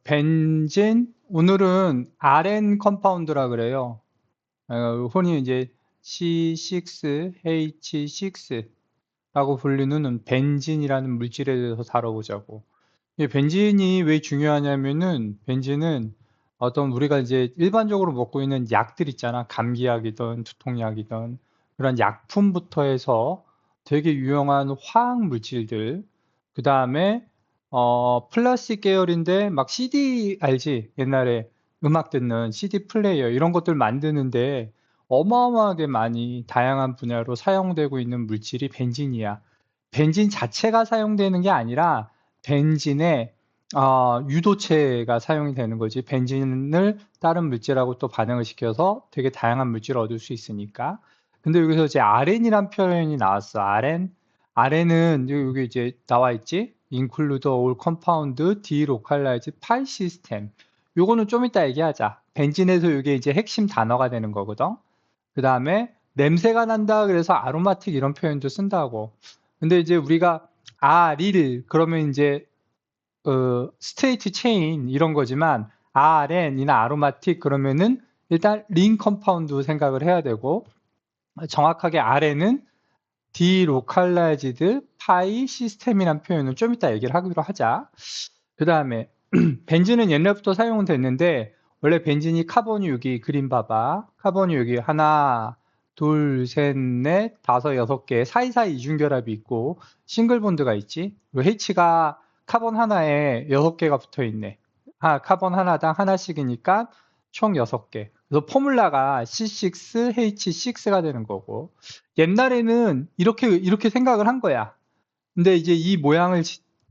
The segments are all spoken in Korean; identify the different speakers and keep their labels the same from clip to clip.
Speaker 1: 벤진, 오늘은 RN 컴파운드라 그래요. 흔히 이제 C6H6라고 불리는 벤진이라는 물질에 대해서 다뤄보자고. 이 벤진이 왜 중요하냐면은, 벤진은 어떤 우리가 이제 일반적으로 먹고 있는 약들 있잖아. 감기약이든 두통약이든 그런 약품부터 해서 되게 유용한 화학 물질들, 그 다음에 플라스틱 계열인데 막 CD 알지? 옛날에 음악 듣는 CD 플레이어 이런 것들 만드는데 어마어마하게 많이 다양한 분야로 사용되고 있는 물질이 벤진이야. 벤진 자체가 사용되는 게 아니라 벤진의 유도체가 사용이 되는 거지. 벤진을 다른 물질하고 또 반응을 시켜서 되게 다양한 물질을 얻을 수 있으니까. 근데 여기서 이제 RN이란 표현이 나왔어. RN. RN은 여기 이제 나와 있지. Include all compound delocalized file system. 요거는 좀 이따 얘기하자. 벤진에서 이게 이제 핵심 단어가 되는 거거든. 그 다음에 냄새가 난다 그래서 아로마틱 이런 표현도 쓴다고. 근데 이제 우리가 릴 그러면 이제 스테이트 체인 이런 거지만 RN이나 아로마틱 그러면은 일단 링 컴파운드 생각을 해야 되고 정확하게 RN은 디로칼라이즈드 파이 시스템이란 표현을 좀 이따 얘기를 하기로 하자. 그 다음에 벤진은 옛날부터 사용은 됐는데 원래 벤진이 카본이 여기 그림 봐봐. 카본이 여기 하나, 둘, 셋, 넷, 다섯, 여섯 개 사이사이 이중결합이 있고 싱글 본드가 있지. 그리고 H가 카본 하나에 여섯 개가 붙어 있네. 카본 하나당 하나씩이니까 총 여섯 개. 그래서 포뮬라가 C6H6가 되는 거고 옛날에는 이렇게 생각을 한 거야. 근데 이제 이 모양을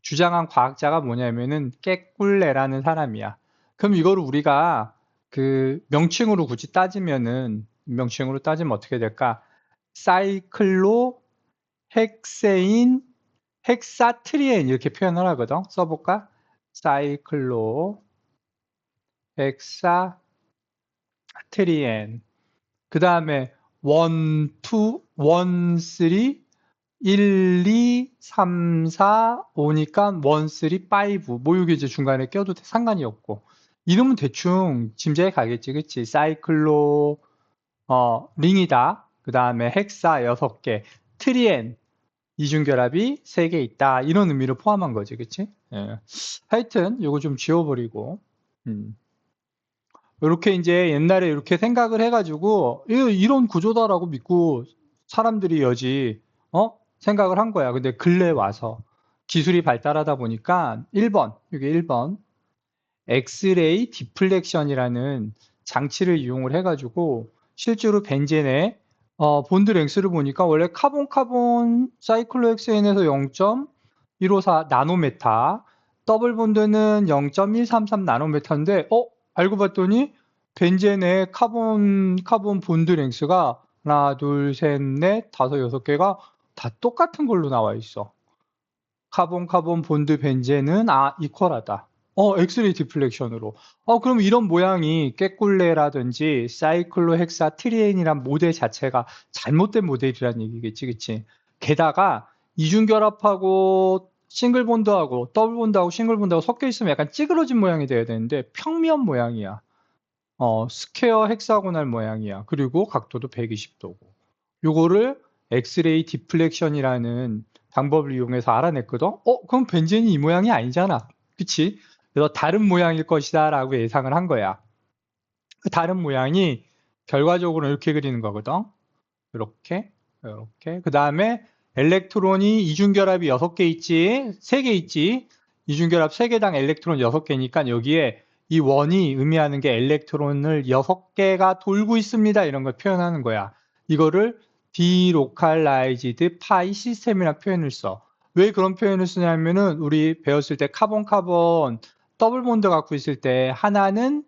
Speaker 1: 주장한 과학자가 뭐냐면은 깨꿀레라는 사람이야. 그럼 이거를 우리가 그 명칭으로 굳이 따지면은 명칭으로 따지면 어떻게 될까? 사이클로 헥세인 헥사트리엔 이렇게 표현을 하거든. 써볼까? 사이클로 헥사트리엔. 그 다음에 원, 투, 원, 쓰리, 1, 2, 3, 4, 5니까 1, 3, 5. 뭐 이게 이제 중간에 껴도 상관이 없고. 이러면 대충 짐작이 가겠지, 그치? 사이클로, 링이다. 그 다음에 헥사 6개, 트리엔, 이중결합이 3개 있다. 이런 의미를 포함한 거지, 그치? 예. 하여튼, 요거 좀 지워버리고, 이렇게 이제 옛날에 이렇게 생각을 해가지고, 이런 구조다라고 믿고 사람들이 여지, 생각을 한 거야. 근데 근래 와서 기술이 발달하다 보니까 1번, 이게 1번, 엑스레이 디플렉션이라는 장치를 이용을 해가지고 실제로 벤젠의 본드 랭스를 보니까 원래 카본 사이클로헥세인에서 0.154 나노메타, 더블 본드는 0.133 나노메타인데 알고 봤더니 벤젠의 카본 본드 랭스가 하나, 둘, 셋, 넷, 다섯, 여섯 개가 다 똑같은 걸로 나와 있어. 카본 본드 벤젠은 이퀄하다. 엑스레이 디플렉션으로. 그럼 이런 모양이 깨꿀레라든지 사이클로헥사트리엔이란 모델 자체가 잘못된 모델이란 얘기겠지, 그치? 게다가 이중결합하고 싱글 본드하고 더블 본드하고 싱글 본드하고 섞여 있으면 약간 찌그러진 모양이 돼야 되는데 평면 모양이야. 스퀘어 헥사고널 모양이야. 그리고 각도도 120도고. 요거를 엑스레이 디플렉션이라는 방법을 이용해서 알아냈거든? 그럼 벤젠이 이 모양이 아니잖아. 그치? 그래서 다른 모양일 것이다 라고 예상을 한 거야. 그 다른 모양이 결과적으로 이렇게 그리는 거거든. 이렇게, 이렇게. 그 다음에 엘렉트론이 이중결합이 6개 있지, 3개 있지. 이중결합 3개당 엘렉트론 6개니까 여기에 이 원이 의미하는 게 엘렉트론을 6개가 돌고 있습니다. 이런 걸 표현하는 거야. 이거를 delocalized pi 시스템이라는 표현을 써. 왜 그런 표현을 쓰냐면은 우리 배웠을 때 카본 더블 본드 갖고 있을 때 하나는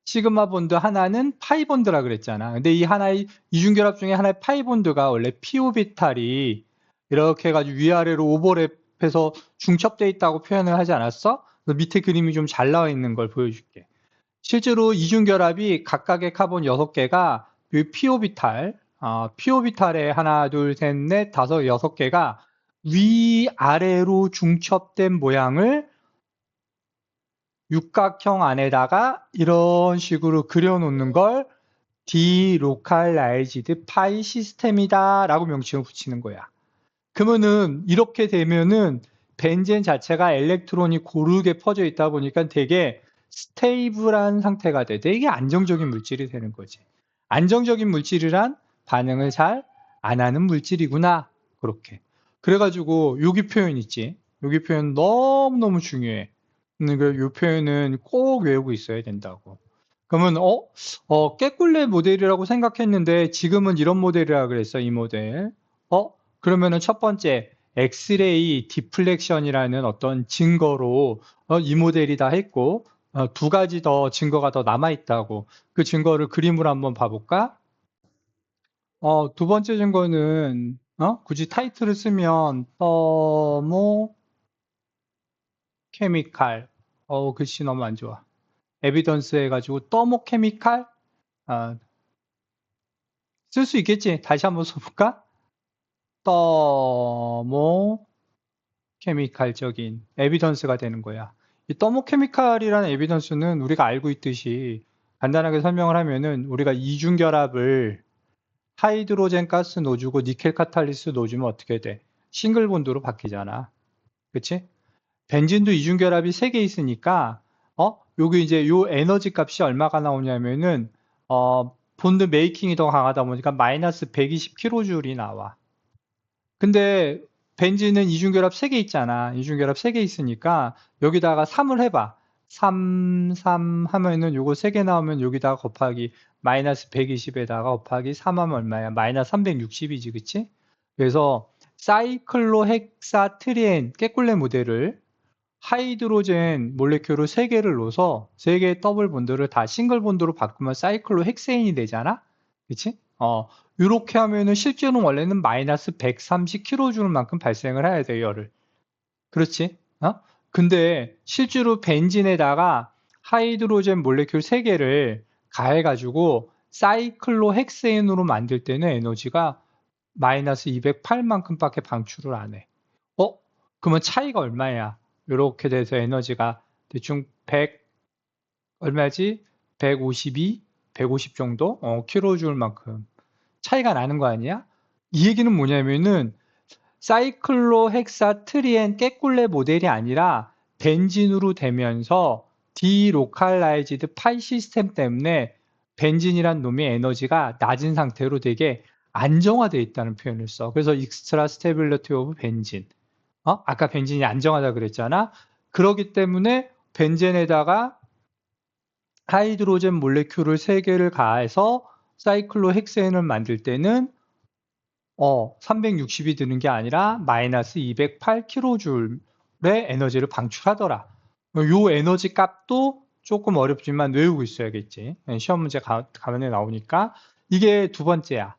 Speaker 1: 시그마 본드 하나는 파이 본드라 그랬잖아. 근데 이 하나의 이중결합 중에 하나의 파이 본드가 원래 p-오비탈이 이렇게 해가지고 위아래로 오버랩해서 중첩돼 있다고 표현을 하지 않았어? 그래서 밑에 그림이 좀 잘 나와 있는 걸 보여줄게. 실제로 이중결합이 각각의 카본 6개가 p-오비탈, p-오비탈에 하나, 둘, 셋, 넷, 다섯, 6개가 위아래로 중첩된 모양을 육각형 안에다가 이런 식으로 그려놓는 걸 Delocalized Pi 시스템이다 라고 명칭을 붙이는 거야. 그러면은 이렇게 되면은 벤젠 자체가 엘렉트론이 고르게 퍼져 있다 보니까 되게 스테이블한 상태가 돼. 되게 안정적인 물질이 되는 거지. 안정적인 물질이란 반응을 잘 안 하는 물질이구나. 그렇게. 그래가지고 여기 표현 있지. 여기 표현 너무너무 중요해. 이 표현은 꼭 외우고 있어야 된다고. 그러면 깨꿀레 모델이라고 생각했는데 지금은 이런 모델이라 그랬어. 이 모델. 그러면은 첫 번째 엑스레이 디플렉션이라는 어떤 증거로 이 모델이다 했고 두 가지 더 증거가 더 남아 있다고. 그 증거를 그림으로 한번 봐볼까? 두 번째 증거는 굳이 타이틀을 쓰면 더모 케미칼. 글씨 너무 안 좋아. 에비던스 해가지고 더모 케미칼 쓸 수 있겠지. 다시 한번 써볼까? 더모 케미칼적인 에비던스가 되는 거야. 이 더모케미칼이라는 에비던스는 우리가 알고 있듯이 간단하게 설명을 하면은 우리가 이중결합을 하이드로젠 가스 넣어주고 니켈 카탈리스 넣어주면 어떻게 돼? 싱글 본드로 바뀌잖아. 그치? 벤진도 이중결합이 3개 있으니까 여기 이제 요 에너지 값이 얼마가 나오냐면은 본드 메이킹이 더 강하다 보니까 마이너스 120kJ이 나와. 근데 벤진은 이중결합 3개 있잖아. 이중결합 3개 있으니까 여기다가 3을 해봐. 3 하면은 요거 3개 나오면 여기다가 곱하기 마이너스 120에다가 곱하기 3 하면 얼마야? 마이너스 360이지, 그치? 그래서 사이클로헥사트리엔 깨꿀레 모델을 하이드로젠 몰레큐를 3개를 넣어서 3개의 더블 본드를 다 싱글 본드로 바꾸면 사이클로헥세인이 되잖아? 그치? 이렇게 하면은 실제로는 원래는 마이너스 130kJ 만큼 발생을 해야 돼, 열을. 그렇지? 근데 실제로 벤진에다가 하이드로젠 몰레큘 3개를 가해가지고 사이클로헥세인으로 만들 때는 에너지가 마이너스 208만큼밖에 방출을 안 해. 그러면 차이가 얼마야? 이렇게 돼서 에너지가 대충 100, 얼마지? 152, 150 정도? 킬로줄 만큼. 차이가 나는 거 아니야? 이 얘기는 뭐냐면은 사이클로헥사트리엔 깨꿀레 모델이 아니라 벤진으로 되면서 디로칼라이즈드 파이 시스템 때문에 벤진이란 놈의 에너지가 낮은 상태로 되게 안정화되어 있다는 표현을 써. 그래서 익스트라 스테빌리티 오브 벤진. 아까 벤진이 안정하다 그랬잖아. 그렇기 때문에 벤젠에다가 하이드로젠 몰레큘을 3개를 가해서 사이클로헥세인을 만들 때는 360이 드는 게 아니라 마이너스 208kJ의 에너지를 방출하더라. 요 에너지 값도 조금 어렵지만 외우고 있어야겠지. 시험 문제 가면에 나오니까. 이게 두 번째야.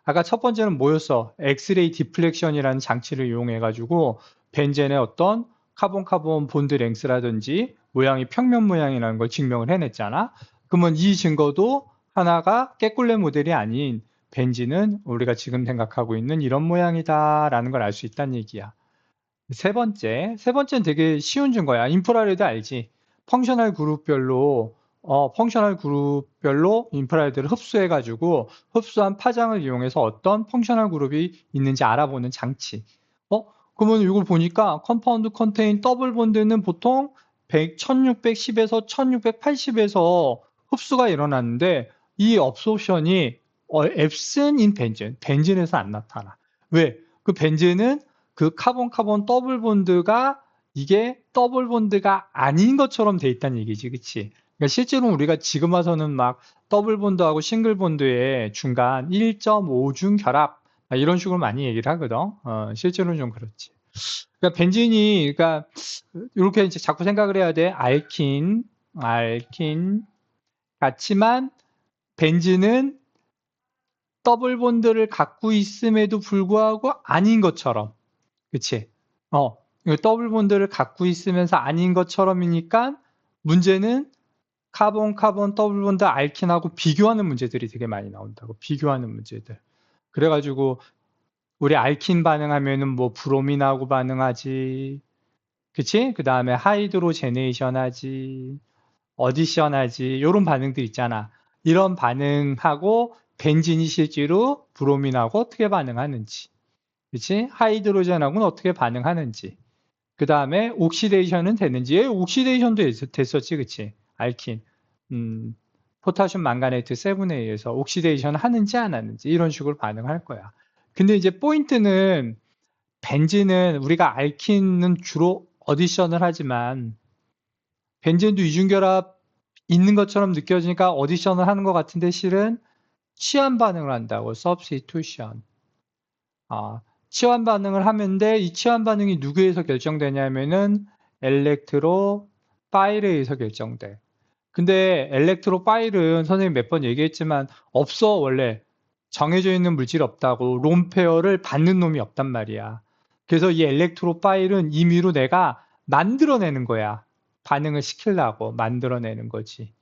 Speaker 1: 아까 첫 번째는 뭐였어? 엑스레이 디플렉션이라는 장치를 이용해가지고 벤젠의 어떤 카본 본드 랭스라든지 모양이 평면 모양이라는 걸 증명을 해냈잖아. 그러면 이 증거도 하나가 깨꿀레 모델이 아닌 벤진은 우리가 지금 생각하고 있는 이런 모양이다라는 걸 알 수 있다는 얘기야. 세 번째는 되게 쉬운 증거야. 인프라레드 알지? 펑셔널 그룹별로 인프라레드를 흡수해가지고 흡수한 파장을 이용해서 어떤 펑셔널 그룹이 있는지 알아보는 장치. 그러면 이걸 보니까 컴파운드 컨테인 더블 본드는 보통 1610에서 1680에서 흡수가 일어났는데 이 업소션이 앱슨 인 벤젠에서 안 나타나. 왜? 그 벤젠은 그 카본 더블 본드가 이게 더블 본드가 아닌 것처럼 돼 있다는 얘기지, 그치? 그러니까 실제로 우리가 지금 와서는 막 더블 본드하고 싱글 본드의 중간 1.5중 결합 이런 식으로 많이 얘기를 하거든. 실제로는 좀 그렇지. 그러니까 벤진이 그러니까 이렇게 이제 자꾸 생각을 해야 돼. 알킨 같지만 벤진은 더블 본드를 갖고 있음에도 불구하고 아닌 것처럼. 그치? 더블 본드를 갖고 있으면서 아닌 것처럼이니까 문제는 카본 더블 본드 알킨하고 비교하는 문제들이 되게 많이 나온다고. 비교하는 문제들. 그래가지고 우리 알킨 반응하면은 뭐 브로민하고 반응하지, 그치? 그 다음에 하이드로제네이션 하지, 어디션 하지, 이런 반응들 있잖아. 이런 반응하고 벤진이 실제로 브로민하고 어떻게 반응하는지. 그치? 하이드로젠하고는 어떻게 반응하는지. 그 다음에 옥시데이션은 되는지. 옥시데이션도 됐었지, 그치? 알킨. 음, 포타슘 망가네이트 7에 의해서 옥시데이션 하는지 안 하는지 이런 식으로 반응할 거야. 근데 이제 포인트는 벤진은 우리가 알킨은 주로 어디션을 하지만 벤젠도 이중결합 있는 것처럼 느껴지니까 어디션을 하는 것 같은데 실은 치환 반응을 한다고. substitution. 치환 반응을 하는데 이 치환 반응이 누구에서 결정되냐면은 엘렉트로 파일에 의해서 결정돼. 근데 엘렉트로 파일은 선생님 몇 번 얘기했지만 없어. 원래 정해져 있는 물질 없다고. 롬페어를 받는 놈이 없단 말이야. 그래서 이 엘렉트로 파일은 임의로 내가 만들어내는 거야. 반응을 시키려고 만들어내는 거지.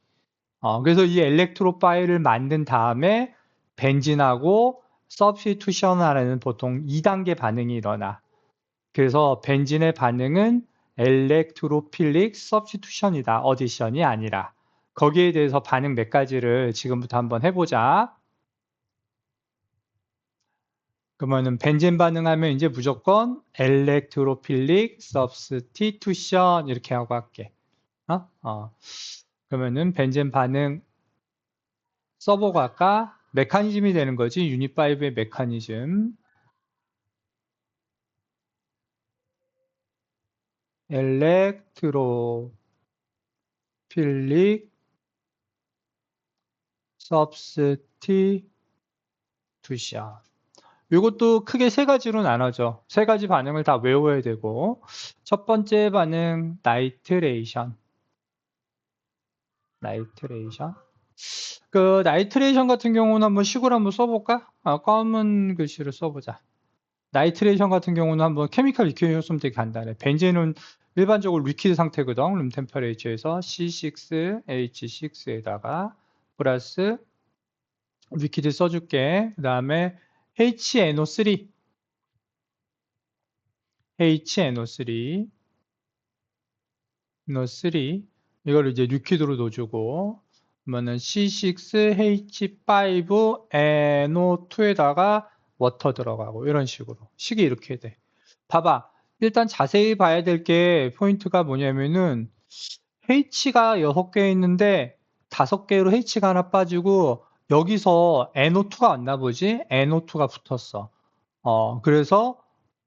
Speaker 1: 그래서 이 엘렉트로 파일을 만든 다음에 벤진하고 substitution 하는 보통 2단계 반응이 일어나. 그래서 벤진의 반응은 엘렉트로필릭 substitution이다. 어디션이 아니라. 거기에 대해서 반응 몇 가지를 지금부터 한번 해보자. 그러면은 벤젠 반응하면 이제 무조건 엘렉트로필릭 substitution 이렇게 하고 할게. 그러면은 벤젠 반응 써보고 할까? 메커니즘이 되는 거지. 유닛5의 메커니즘. 엘렉트로필릭 substitution. 이것도 크게 세 가지로 나눠져. 세 가지 반응을 다 외워야 되고. 첫 번째 반응, 나이트레이션. 나이트레이션. 그 나이트레이션 같은 경우는 한번 식으로 한번 써볼까? 검은 글씨를 써보자. 나이트레이션 같은 경우는 한번 케미컬 이퀘이션 쓰면 되게 간단해. 벤젠은 일반적으로 리퀴드 상태거든. 룸 템퍼레이처에서 C6H6에다가 플러스 리퀴드 써줄게. 그 다음에 HNO3 HNO3 NO3 이걸 이제 리퀴드로 넣어주고 그러면은 C6H5NO2에다가 워터 들어가고 이런 식으로 식이 이렇게 돼. 봐봐. 일단 자세히 봐야 될 게 포인트가 뭐냐면은 H가 6개 있는데 5개로 H가 하나 빠지고 여기서 NO2가 왔나 보지? NO2가 붙었어. 그래서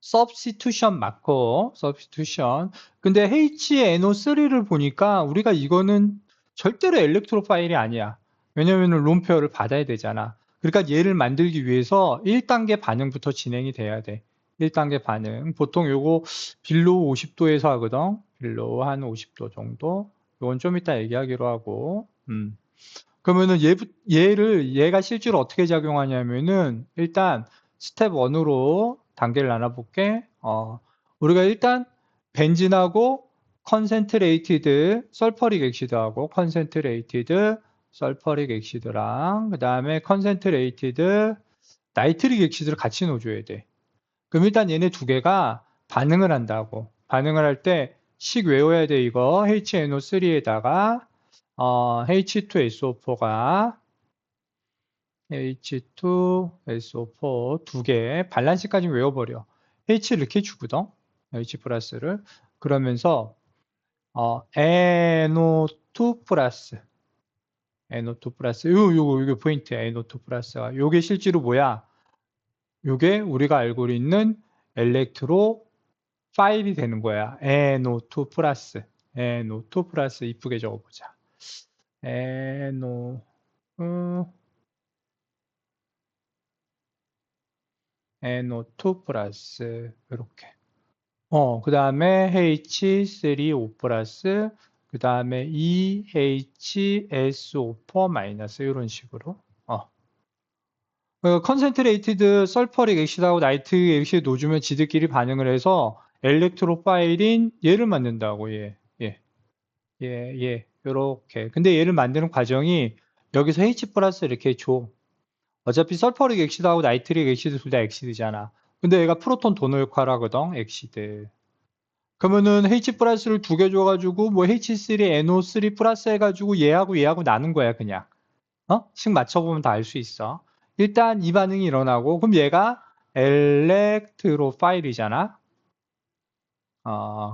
Speaker 1: substitution 맞고 substitution. 근데 HNO3를 보니까 우리가 이거는 절대로 엘렉트로 파일이 아니야. 왜냐면은 롬페어를 받아야 되잖아. 그러니까 얘를 만들기 위해서 1단계 반응부터 진행이 돼야 돼. 1단계 반응. 보통 요거 빌로우 50도에서 하거든. 빌로우 한 50도 정도. 요건 좀 이따 얘기하기로 하고. 그러면은 얘가 실제로 어떻게 작용하냐면은 일단 스텝 1으로 단계를 나눠볼게. 우리가 일단 벤진하고 컨센트레이티드 설퍼릭 액시드하고 컨센트레이티드 설퍼릭 액시드랑 그 다음에 컨센트레이티드 나이트릭 액시드를 같이 넣어줘야 돼. 그럼 일단 얘네 두 개가 반응을 한다고. 반응을 할 때 식 외워야 돼 이거. HNO3에다가 H2SO4가 H2SO4 두 개, 발란식까지 외워버려. H를 이렇게 주거든. H 플러스를. 그러면서, NO2 플러스. NO2 플러스. 요게 포인트야. NO2 플러스가. 요게 실제로 뭐야? 요게 우리가 알고 있는 엘렉트로 파일이 되는 거야. NO2 플러스. NO2 플러스. 이쁘게 적어보자. NO, NO2 플러스 이렇게. 그 다음에 H3O 플러스 그 다음에 EHSO4 마이너스 이런 식으로. 컨센트레이티드 설퍼릭 액시드하고 나이트릭 액시드 놓주면 지들끼리 반응을 해서 엘렉트로파일인 얘를 만든다고. 요렇게. 근데 얘를 만드는 과정이 여기서 H 플러스 이렇게 줘. 어차피 설퍼릭 액시드하고 나이트릭 액시드 둘 다 액시드잖아. 근데 얘가 프로톤 도너 역할을 하거든, 액시드. 그러면은 H 플러스를 두 개 줘가지고 뭐 H3NO3 플러스 해가지고 얘하고 나눈 거야 그냥. 식 맞춰보면 다 알 수 있어. 일단 이 반응이 일어나고 그럼 얘가 엘렉트로파일이잖아.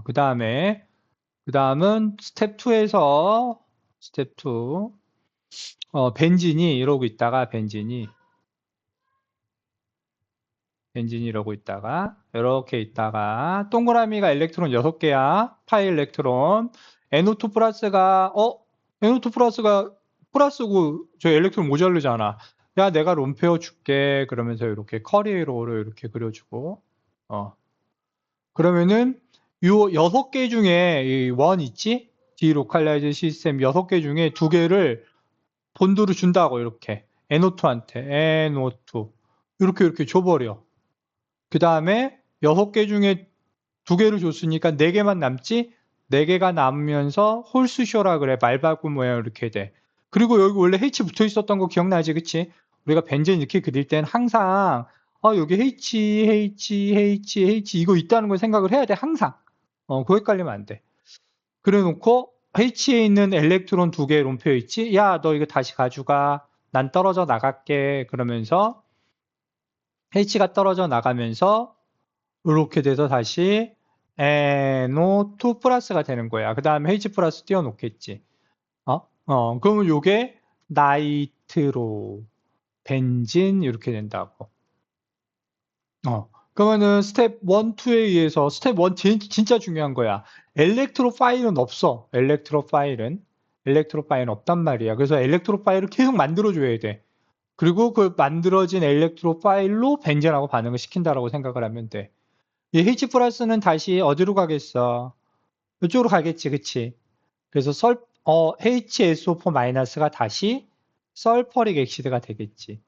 Speaker 1: 그 다음은 스텝 2에서 스텝 2 벤진이 이러고 있다가 벤진이 이러고 있다가 이렇게 있다가 동그라미가 엘렉트론 6개야. 파이 엘렉트론. NO2 플러스가 NO2 플러스가 플러스고 저 엘렉트론 모자르잖아. 야 내가 롬페어 줄게. 그러면서 이렇게 커리어로 이렇게 그려주고 그러면은 요 6개 중에 이원 있지? 디로칼라이즈 시스템 6개 중에 2개를 본드로 준다고 이렇게 NO2한테 NO2 이렇게 줘버려. 그 다음에 6개 중에 2개를 줬으니까 4개만 남지? 4개가 남으면서 홀수쇼라 그래. 말바꿈 모양 이렇게 돼. 그리고 여기 원래 H 붙어 있었던 거 기억나지? 그치? 우리가 벤젠 이렇게 그릴 땐 항상 여기 H 이거 있다는 걸 생각을 해야 돼. 항상. 그거 헷갈리면 안 돼. 그래 놓고 H에 있는 엘렉트론 2개 롬페어 있지? 야, 너 이거 다시 가져가. 난 떨어져 나갈게. 그러면서 H가 떨어져 나가면서 이렇게 돼서 다시 NO2 플러스가 되는 거야. 그 다음에 H 플러스 띄워놓겠지. 그러면 요게 나이트로 벤진 이렇게 된다고. 그러면은 스텝 1, 2에 의해서 스텝 1 진짜 중요한 거야. 엘렉트로 파일은 없어. 엘렉트로 파일은 없단 말이야. 그래서 엘렉트로 파일을 계속 만들어줘야 돼. 그리고 그 만들어진 엘렉트로 파일로 벤젠하고 반응을 시킨다라고 생각을 하면 돼. 이 H 플러스는 다시 어디로 가겠어? 이쪽으로 가겠지, 그치? 그래서 HSO4 마이너스가 다시 설퍼릭 엑시드가 되겠지.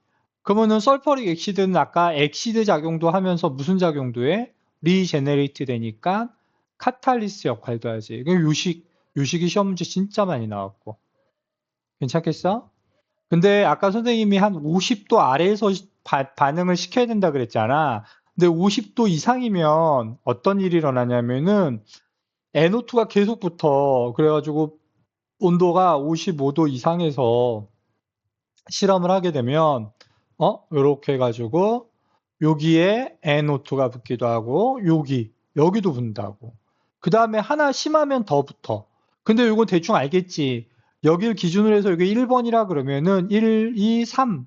Speaker 1: 그러면은 설퍼릭 엑시드는 아까 엑시드 작용도 하면서 무슨 작용도 해? 리제네레이트 되니까 카탈리스 역할도 하지. 요식이 시험 문제 진짜 많이 나왔고. 괜찮겠어? 근데 아까 선생님이 한 50도 아래에서 반응을 시켜야 된다 그랬잖아. 근데 50도 이상이면 어떤 일이 일어나냐면은 NO2가 계속 붙어. 그래가지고 온도가 55도 이상에서 실험을 하게 되면, 요렇게 해가지고 여기에 NO2가 붙기도 하고, 여기도 붙는다고. 그 다음에 하나 심하면 더 붙어. 근데 이건 대충 알겠지. 여길 기준으로 해서 여기 1번이라 그러면은 1, 2, 3.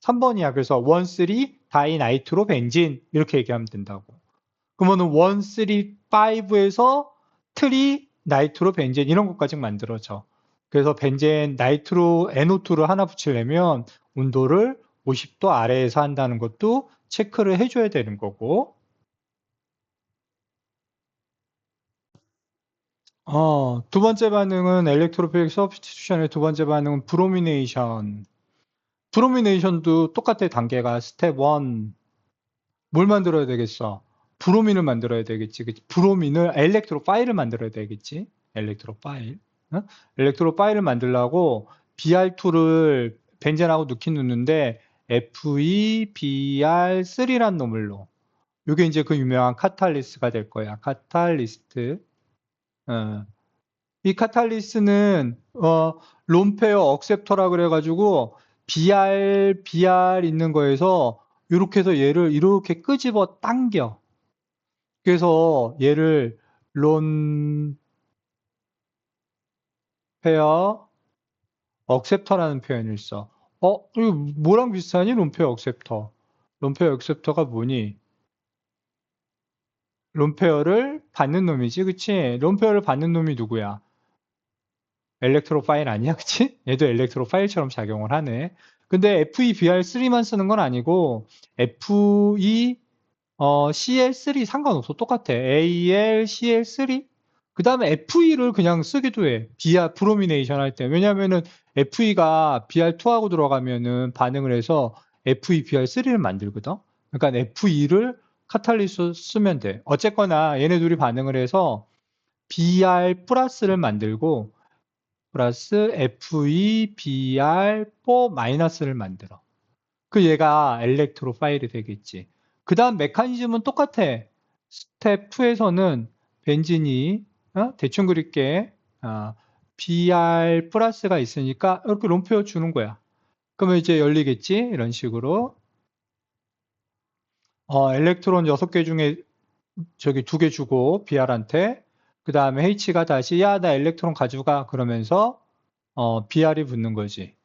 Speaker 1: 3번이야. 그래서 1, 3, 다이나이트로 벤진. 이렇게 얘기하면 된다고. 그러면은 1, 3, 5에서 트리 나이트로 벤젠 이런 것까지 만들어져. 그래서 벤젠 나이트로 NO2를 하나 붙이려면 온도를 50도 아래에서 한다는 것도 체크를 해줘야 되는 거고. 두 번째 반응은 엘렉트로필 서브스티튜션의 두 번째 반응은 브로미네이션. 브로미네이션도 똑같아 단계가 스텝 1. 뭘 만들어야 되겠어? 브로민을 만들어야 되겠지. 그치? 브로민을 엘렉트로 파일을 만들어야 되겠지. 엘렉트로 파일. 엘렉트로 파일을 만들려고 BR2를 벤젠하고 넣는데 FeBr3란 놈을 넣어. 이게 이제 그 유명한 카탈리스트가 될 거야. 카탈리스트. 어. 이 카탈리스트는 롬페어 억셉터라 그래가지고 BR 있는 거에서 이렇게 해서 얘를 이렇게 끄집어 당겨. 그래서 얘를 론페어 억셉터라는 표현을 써. 이거 뭐랑 비슷하니? 롬페어 억셉터. 롬페어 억셉터가 뭐니? 롬페어를 받는 놈이지, 그치? 롬페어를 받는 놈이 누구야? 엘렉트로 파일 아니야, 그치? 얘도 엘렉트로 파일처럼 작용을 하네. 근데 FeBr3만 쓰는 건 아니고 Fe CL3 상관없어. 똑같아. AlCl3. 그 다음에 FE를 그냥 쓰기도 해. 브로미네이션 할 때. 왜냐면은 FE가 Br2하고 들어가면은 반응을 해서 FeBr3를 만들거든. 그러니까 FE를 카탈리스트 쓰면 돼. 어쨌거나 얘네 둘이 반응을 해서 Br 플러스를 만들고 플러스 FeBr4 마이너스를 만들어. 그 얘가 엘렉트로 파일이 되겠지. 그 다음 메커니즘은 똑같아. 스텝 2에서는 벤진이 대충 그릴게. Br 플러스가 있으니까 이렇게 롬페어 주는 거야. 그러면 이제 열리겠지? 이런 식으로. 엘렉트론 6개 중에 저기 2개 주고 Br한테 그 다음에 H가 다시 야, 나 엘렉트론 가져가 그러면서 Br이 붙는 거지.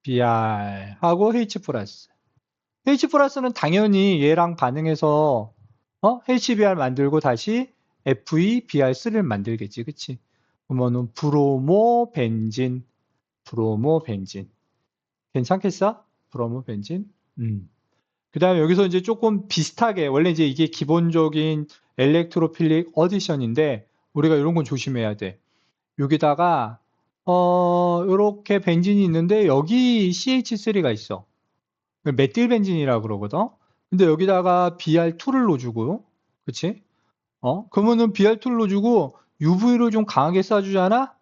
Speaker 1: Br 하고 H 플러스. H 플러스는 당연히 얘랑 반응해서 HBr 만들고 다시 FeBr3를 만들겠지. 그치? 그러면은 브로모 벤진. 괜찮겠어? 브로모 벤진. 그 다음에 여기서 이제 조금 비슷하게, 원래 이제 이게 기본적인 엘렉트로필릭 어디션인데, 우리가 이런 건 조심해야 돼. 여기다가, 요렇게 벤진이 있는데, 여기 CH3가 있어. 메틸 벤진이라고 그러거든? 근데 여기다가 BR2를 넣어주고, 그치? 그러면은 BR2를 넣어주고, UV를 좀 강하게 쏴주잖아?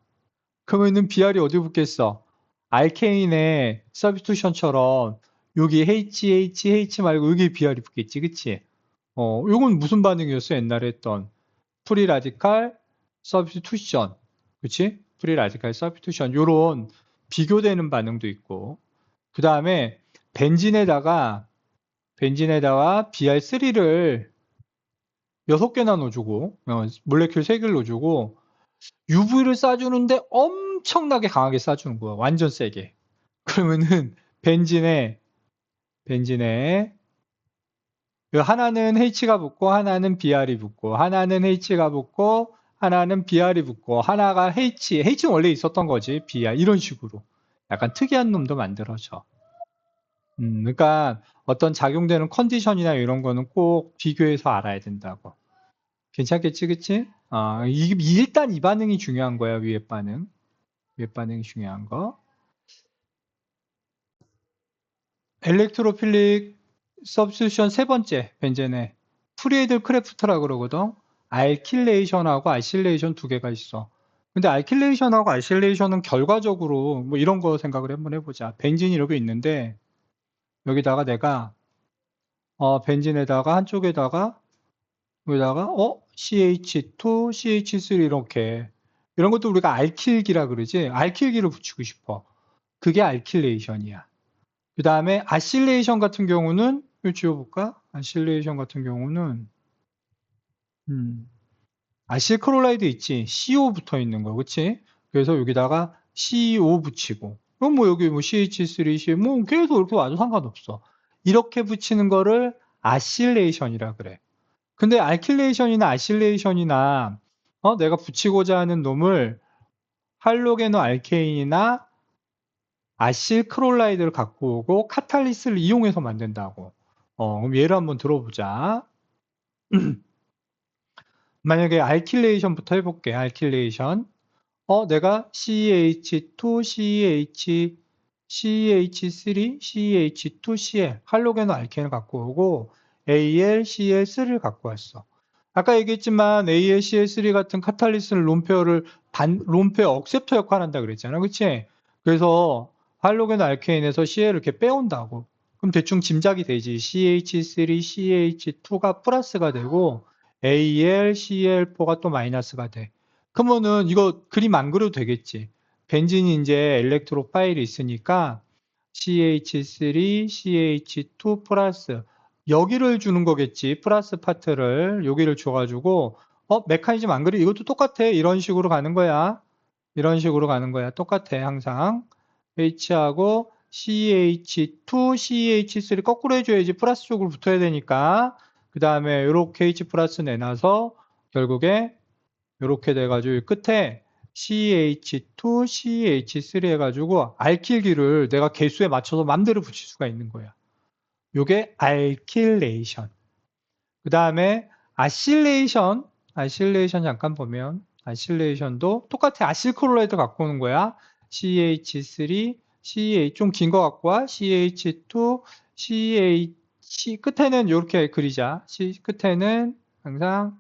Speaker 1: 그러면은 BR이 어디 붙겠어? 알케인의 서비스티션처럼 여기 H 말고 여기 BR이 붙겠지, 그치? 요건 무슨 반응이었어? 옛날에 했던 프리 라디칼 서비스티션, 그치? 프리 라디칼 서비스티션 요런 비교되는 반응도 있고, 그 다음에 벤진에다가 BR3를 6개나 넣어주고, 몰레큘 3개를 넣어주고, UV를 쏴주는데 엄청나게 강하게 쏴주는 거야. 완전 세게. 그러면은 벤진에 하나는 H가 붙고 하나는 Br이 붙고 하나는 H가 붙고 하나는 Br이 붙고 하나가 H는 원래 있었던 거지. Br 이런 식으로 약간 특이한 놈도 만들어져. 그러니까 어떤 작용되는 컨디션이나 이런 거는 꼭 비교해서 알아야 된다고. 괜찮겠지, 그치? 일단 이 반응이 중요한 거야, 위에 반응. 위에 반응이 중요한 거. 엘렉트로필릭 서브스티션 세 번째, 벤젠에. 프리에들 크래프트라고 그러거든? 알킬레이션하고 아실레이션 2개가 있어. 근데 알킬레이션하고 아실레이션은 결과적으로 뭐 이런 거 생각을 한번 해보자. 벤진이 이렇게 있는데, 여기다가 내가, 벤진에다가 한쪽에다가 여기다가 CH2, CH3 이렇게 이런 것도 우리가 알킬기라 그러지. 알킬기를 붙이고 싶어. 그게 알킬레이션이야. 그 다음에 아실레이션 같은 경우는 이거 지워볼까? 아실레이션 같은 경우는 아실크롤라이드 있지. CO 붙어 있는 거, 그치? 그래서 여기다가 CO 붙이고 그럼 뭐 여기 뭐 CH3, C 뭐 계속 이렇게 와도 상관없어. 이렇게 붙이는 거를 아실레이션이라 그래. 근데 알킬레이션이나 아실레이션이나 내가 붙이고자 하는 놈을 할로게노 알케인이나 아실크롤라이드를 갖고 오고 카탈리스를 이용해서 만든다고. 그럼 예를 한번 들어보자. 만약에 알킬레이션부터 해볼게. 알킬레이션. 내가 CH2, CH3, CH2, CL 할로게노 알케인을 갖고 오고 AlCl3를 갖고 왔어. 아까 얘기했지만 AlCl3 같은 카탈리스는 롬페어 억셉터 역할을 한다 그랬잖아. 그치? 그래서 할로게노 알케인에서 Cl을 이렇게 빼온다고. 그럼 대충 짐작이 되지. CH3, CH2가 플러스가 되고 AlCl4가 또 마이너스가 돼. 그러면은 이거 그림 안 그려도 되겠지. 벤진이 이제 엘렉트로 파일이 있으니까 CH3, CH2 플러스 여기를 주는 거겠지. 플러스 파트를 여기를 줘가지고 메커니즘 안 그리 이것도 똑같아. 이런 식으로 가는 거야. 이런 식으로 가는 거야. 똑같아 항상. H하고 CH2, CH3 거꾸로 해줘야지. 플러스 쪽으로 붙어야 되니까. 그 다음에 이렇게 H 플러스 내놔서 결국에 이렇게 돼가지고 끝에 CH2, CH3 해가지고 알킬기를 내가 개수에 맞춰서 맘대로 붙일 수가 있는 거야. 요게 알킬레이션. 그 다음에 아실레이션 잠깐 보면 아실레이션도 똑같아. 아실크롤라이드 갖고 오는 거야. CH3, CH 좀 긴 거 갖고 와. CH2, CH 끝에는 이렇게 그리자. 끝에는 항상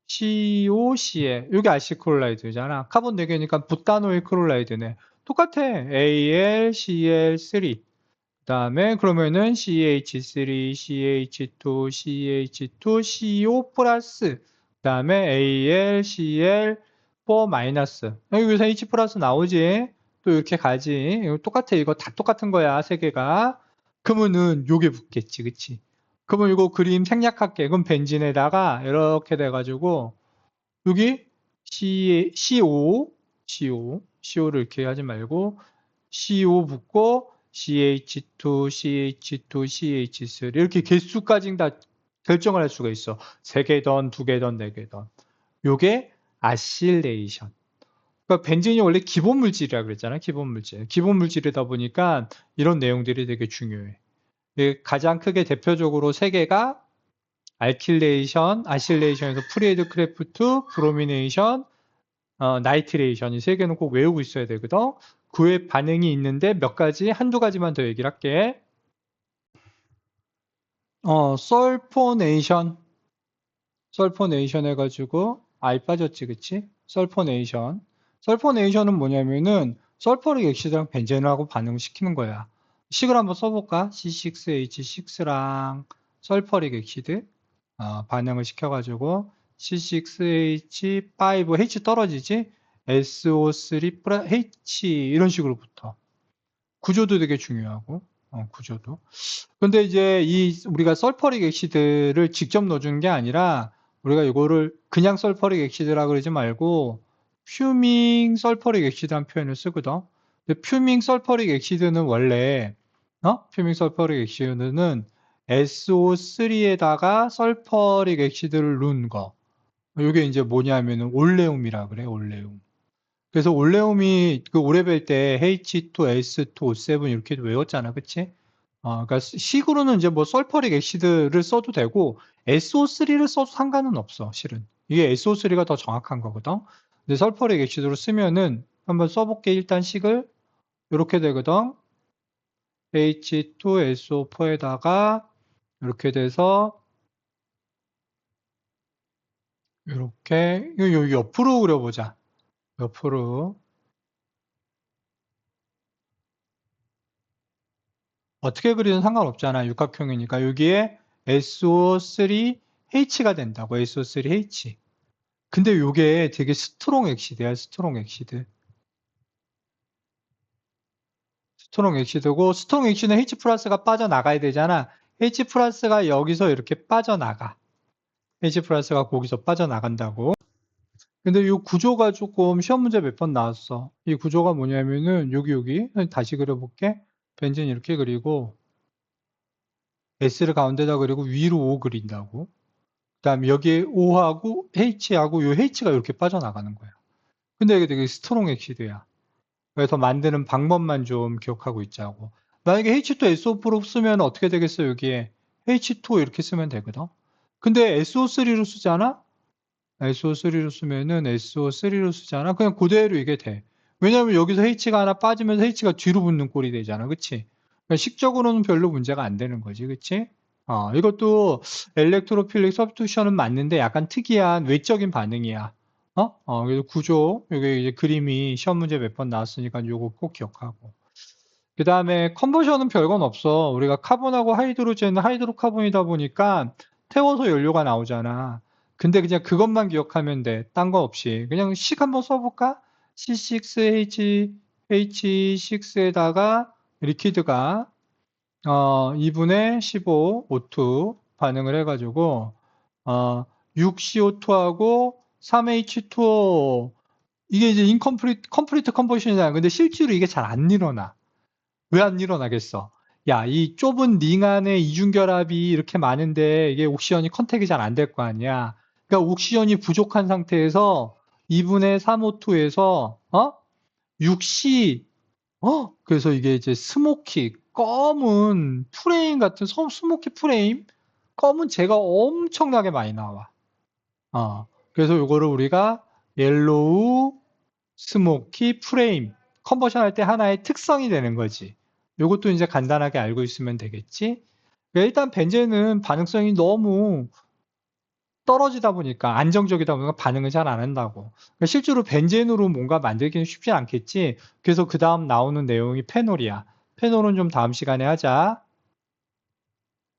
Speaker 1: COC에 여기 아시클로라이드잖아. 카본 4개니까 붓다노일 클로라이드네. 똑같아. AlCl3 그 다음에 그러면은 CH3, CH2, CH2, CO 플러스 다음에 AL, CL, 4 마이너스. 여기서 H 플러스 나오지. 또 이렇게 가지. 이거 똑같아. 이거 다 똑같은 거야. 세 개가. 그러면은 요게 붙겠지. 그치? 그러면 이거 그림 생략할게. 그럼 벤진에다가 이렇게 돼가지고 여기 CO를 이렇게 하지 말고 CO 붙고 CH2, CH2, CH3 이렇게 개수까지 다 결정을 할 수가 있어. 3개던, 2개던, 4개던. 요게 아실레이션. 그러니까 벤진이 원래 기본 물질이라 그랬잖아. 기본 물질. 기본 물질이다 보니까 이런 내용들이 되게 중요해. 가장 크게 대표적으로 3개가 알킬레이션, 아실레이션에서 프리헤드 크래프트, 브로미네이션, 나이트레이션 이 3개는 꼭 외우고 있어야 되거든. 그 외 반응이 있는데 몇 가지, 한두 가지만 더 얘기를 할게. 설포네이션 해가지고 아이 빠졌지, 그치? 설포네이션은 뭐냐면은 설퍼릭 액시드랑 벤젠하고 반응을 시키는 거야. 식을 한번 써볼까? C6H6랑 설퍼릭 액시드 반응을 시켜가지고 C6H5 H 떨어지지? SO3 H 이런 식으로 붙어. 구조도 되게 중요하고 구조도. 근데 이제 우리가 설퍼릭 액시드를 직접 넣어주는 게 아니라 우리가 이거를 그냥 설퍼릭 액시드라 그러지 말고 퓨밍 설퍼릭 액시드라는 표현을 쓰거든. 근데 퓨밍 설퍼릭 액시드는 원래 퓨밍 설퍼릭 액시드는 SO3에다가 설퍼릭 액시드를 넣은 거. 이게 이제 뭐냐면은 올레움이라 그래, 올레움. 그래서 올레움이 그 오레벨 때 H2S2O7 이렇게 외웠잖아, 그치? 그러니까 식으로는 이제 뭐 설퍼릭 액시드를 써도 되고 SO3를 써도 상관은 없어, 실은. 이게 SO3가 더 정확한 거거든. 근데 설퍼릭 액시드로 쓰면은 한번 써볼게. 일단 식을 이렇게 되거든. H2SO4에다가 이렇게 돼서 이렇게 요 옆으로 그려보자. 옆으로. 어떻게 그리든 상관없잖아. 육각형이니까. 여기에 SO3H가 된다고. SO3H. 근데 요게 되게 스트롱 엑시드야. 스트롱 엑시드. 스트롱 엑시드고 스트롱 엑시드는 H 플러스가 빠져나가야 되잖아. H 플러스가 여기서 이렇게 빠져나가. H 플러스가 거기서 빠져나간다고. 근데 이 구조가 조금 시험 문제 몇 번 나왔어. 이 구조가 뭐냐면은 여기 다시 그려볼게. 벤젠 이렇게 그리고 S를 가운데다 그리고 위로 O 그린다고. 그다음에 여기에 O하고 H하고 이 H가 이렇게 빠져나가는 거야. 근데 이게 되게 스트롱 엑시드야. 그래서 만드는 방법만 좀 기억하고 있자고. 만약에 H2SO4로 쓰면 어떻게 되겠어? 여기에 H2 이렇게 쓰면 되거든. 근데 SO3로 쓰잖아? SO3로 쓰면은 SO3로 쓰잖아? 그냥 그대로 이게 돼. 왜냐면 여기서 H가 하나 빠지면서 H가 뒤로 붙는 꼴이 되잖아. 그치? 그러니까 식적으로는 별로 문제가 안 되는 거지. 그치? 이것도 엘렉트로필릭 서브스티튜션은 맞는데 약간 특이한 외적인 반응이야. 그래서 구조, 여기 이제 그림이 시험 문제 몇 번 나왔으니까 요거 꼭 기억하고. 그 다음에 컨버션은 별건 없어. 우리가 카본하고 하이드로젠, 하이드로카본이다 보니까 태워서 연료가 나오잖아. 근데 그냥 그것만 기억하면 돼. 딴 거 없이. 그냥 식 한번 써볼까? C6H6에다가 리퀴드가 2분의 15 O2 반응을 해가지고 6CO2하고 3H2O 이게 이제 컴플리트 컨버션이잖아. 근데 실제로 이게 잘 안 일어나. 왜 안 일어나겠어? 야, 이 좁은 링 안에 이중결합이 이렇게 많은데 이게 옥시전이 컨택이 잘 안 될 거 아니야. 그러니까 옥시전이 부족한 상태에서 2분의 3O2에서 6C 그래서 이게 이제 스모키 검은 프레임 같은 스모키 프레임 검은 재가 엄청나게 많이 나와. 그래서 이거를 우리가 옐로우 스모키 프레임 컨버션 할 때 하나의 특성이 되는 거지. 이것도 이제 간단하게 알고 있으면 되겠지. 일단 벤젠은 반응성이 너무 떨어지다 보니까 안정적이다 보니까 반응을 잘 안 한다고. 그러니까 실제로 벤젠으로 뭔가 만들기는 쉽지 않겠지. 그래서 그 다음 나오는 내용이 페놀이야. 페놀은 좀 다음 시간에 하자.